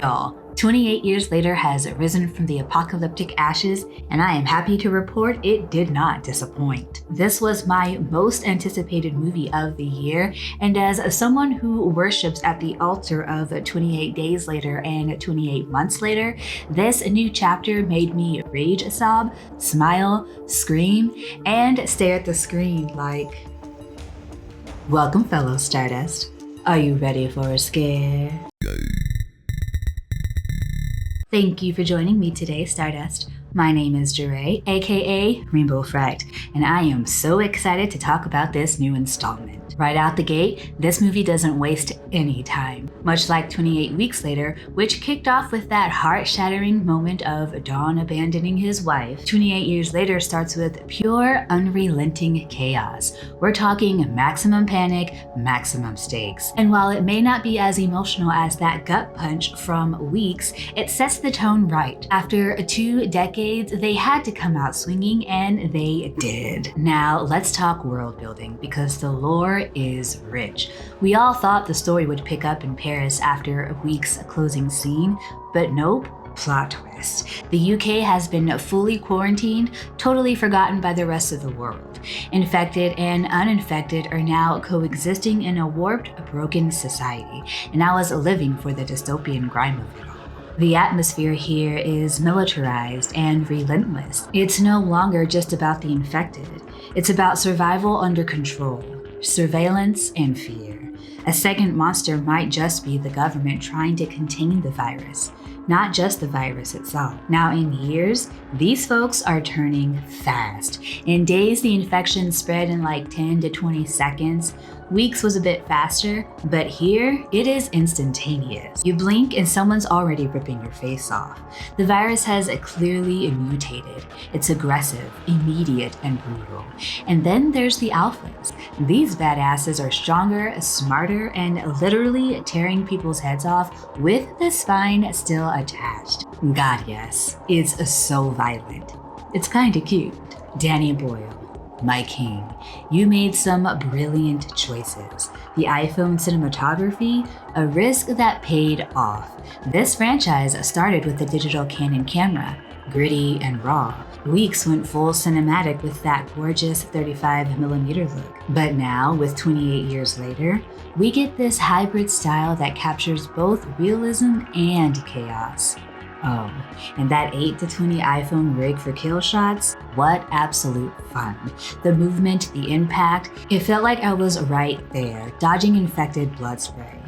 Y'all, 28 years later has risen from the apocalyptic ashes, and I am happy to report it did not disappoint. This was my most anticipated movie of the year, and as someone who worships at the altar of 28 days later and 28 months later, this new chapter made me rage sob, smile, scream, and stare at the screen like, welcome fellow Stardust. Are you ready for a scare? Thank you for joining me today, Stardust. My name is Jeray, aka Rainbow Fright, and I am so excited to talk about this new installment. Right out the gate, this movie doesn't waste any time. Much like 28 Weeks Later, which kicked off with that heart-shattering moment of Dawn abandoning his wife, 28 Years Later starts with pure, unrelenting chaos. We're talking maximum panic, maximum stakes. And while it may not be as emotional as that gut punch from Weeks, it sets the tone right. After 2 decades, they had to come out swinging, and they did. Now, let's talk world building, because the lore is rich. We all thought the story would pick up in Paris after a week's closing scene, but nope. Plot twist. The UK has been fully quarantined, totally forgotten by the rest of the world. Infected and uninfected are now coexisting in a warped, broken society, and I was living for the dystopian grime of it all. The atmosphere here is militarized and relentless. It's no longer just about the infected. It's about survival under control, surveillance, and fear. A second monster might just be the government trying to contain the virus, not just the virus itself. Now in years, these folks are turning fast. In days, the infection spread in like 10 to 20 seconds. Weeks was a bit faster, but here, it is instantaneous. You blink and someone's already ripping your face off. The virus has clearly mutated. It's aggressive, immediate, and brutal. And then there's the alphas. These badasses are stronger, smarter, and literally tearing people's heads off with the spine still attached. God, yes, it's so violent. It's kinda cute. Danny Boyle, my king, you made some brilliant choices. The iPhone cinematography, a risk that paid off. This franchise started with the digital Canon camera, gritty and raw. Weeks went full cinematic with that gorgeous 35mm look. But now, with 28 years later, we get this hybrid style that captures both realism and chaos. Oh, and that 8-20 iPhone rig for kill shots? What absolute fun. The movement, the impact, it felt like I was right there, dodging infected blood spray.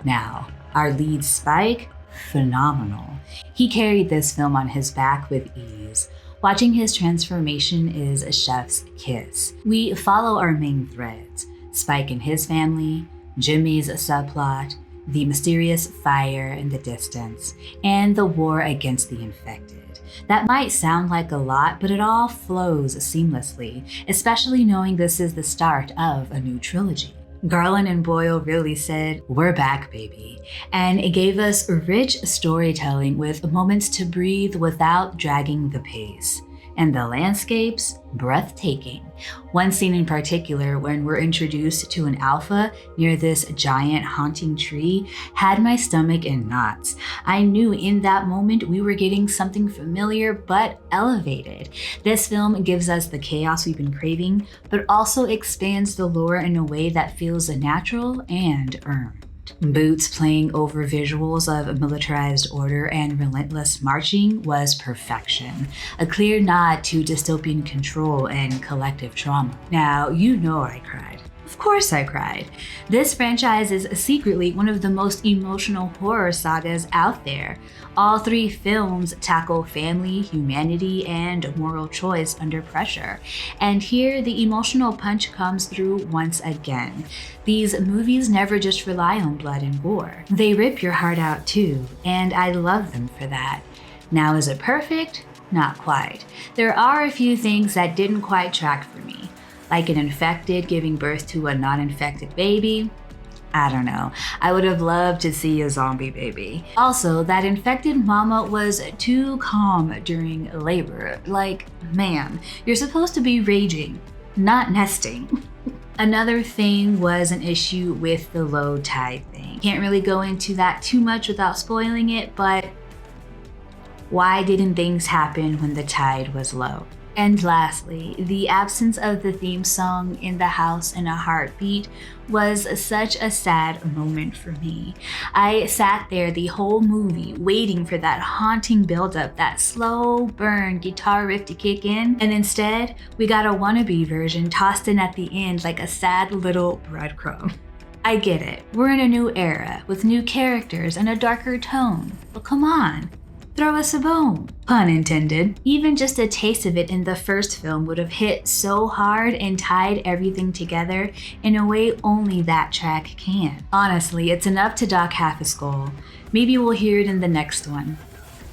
Now, our lead Spike? Phenomenal. He carried this film on his back with ease. Watching his transformation is a chef's kiss. We follow our main threads, Spike and his family, Jimmy's subplot, the mysterious fire in the distance, and the war against the infected. That might sound like a lot, but it all flows seamlessly, especially knowing this is the start of a new trilogy. Garland and Boyle really said, "We're back, baby." And it gave us rich storytelling with moments to breathe without dragging the pace. And the landscapes, breathtaking. One scene in particular, when we're introduced to an alpha near this giant haunting tree, had my stomach in knots. I knew in that moment we were getting something familiar but elevated. This film gives us the chaos we've been craving, but also expands the lore in a way that feels natural and earned. Boots playing over visuals of militarized order and relentless marching was perfection. A clear nod to dystopian control and collective trauma. Now, you know I cried. Of course I cried. This franchise is secretly one of the most emotional horror sagas out there. All 3 films tackle family, humanity, and moral choice under pressure. And here, the emotional punch comes through once again. These movies never just rely on blood and gore. They rip your heart out too, and I love them for that. Now, is it perfect? Not quite. There are a few things that didn't quite track for me. Like an infected giving birth to a non-infected baby. I don't know. I would have loved to see a zombie baby. Also, that infected mama was too calm during labor. Like, ma'am, you're supposed to be raging, not nesting. Another thing was an issue with the low tide thing. Can't really go into that too much without spoiling it, but why didn't things happen when the tide was low? And lastly, the absence of the theme song in The House in a Heartbeat was such a sad moment for me. I sat there the whole movie waiting for that haunting buildup, that slow burn guitar riff to kick in, and instead, we got a wannabe version tossed in at the end like a sad little breadcrumb. I get it, we're in a new era with new characters and a darker tone, but come on. Throw us a bone. Pun intended. Even just a taste of it in the first film would have hit so hard and tied everything together in a way only that track can. Honestly, it's enough to dock half a skull. Maybe we'll hear it in the next one.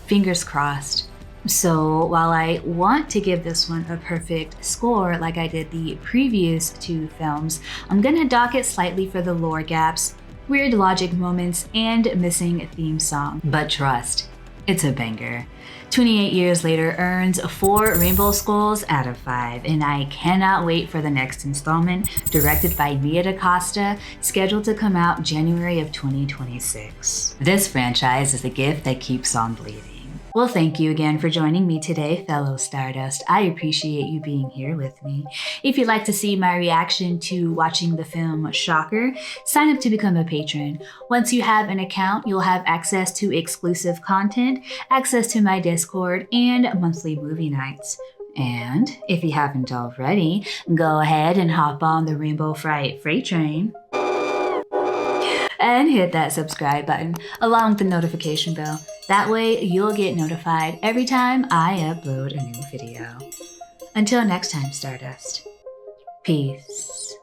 Fingers crossed. So while I want to give this one a perfect score like I did the previous two films, I'm gonna dock it slightly for the lore gaps, weird logic moments, and missing theme song. But trust, it's a banger. 28 years later earns 4 Rainbow Skulls out of 5, and I cannot wait for the next installment, directed by Nia DaCosta, scheduled to come out January of 2026. This franchise is a gift that keeps on bleeding. Well, thank you again for joining me today, fellow Stardust. I appreciate you being here with me. If you'd like to see my reaction to watching the film Shocker, sign up to become a patron. Once you have an account, you'll have access to exclusive content, access to my Discord, and monthly movie nights. And if you haven't already, go ahead and hop on the Rainbow Fright freight train and hit that subscribe button along with the notification bell. That way you'll get notified every time I upload a new video. Until next time, Stardust. Peace.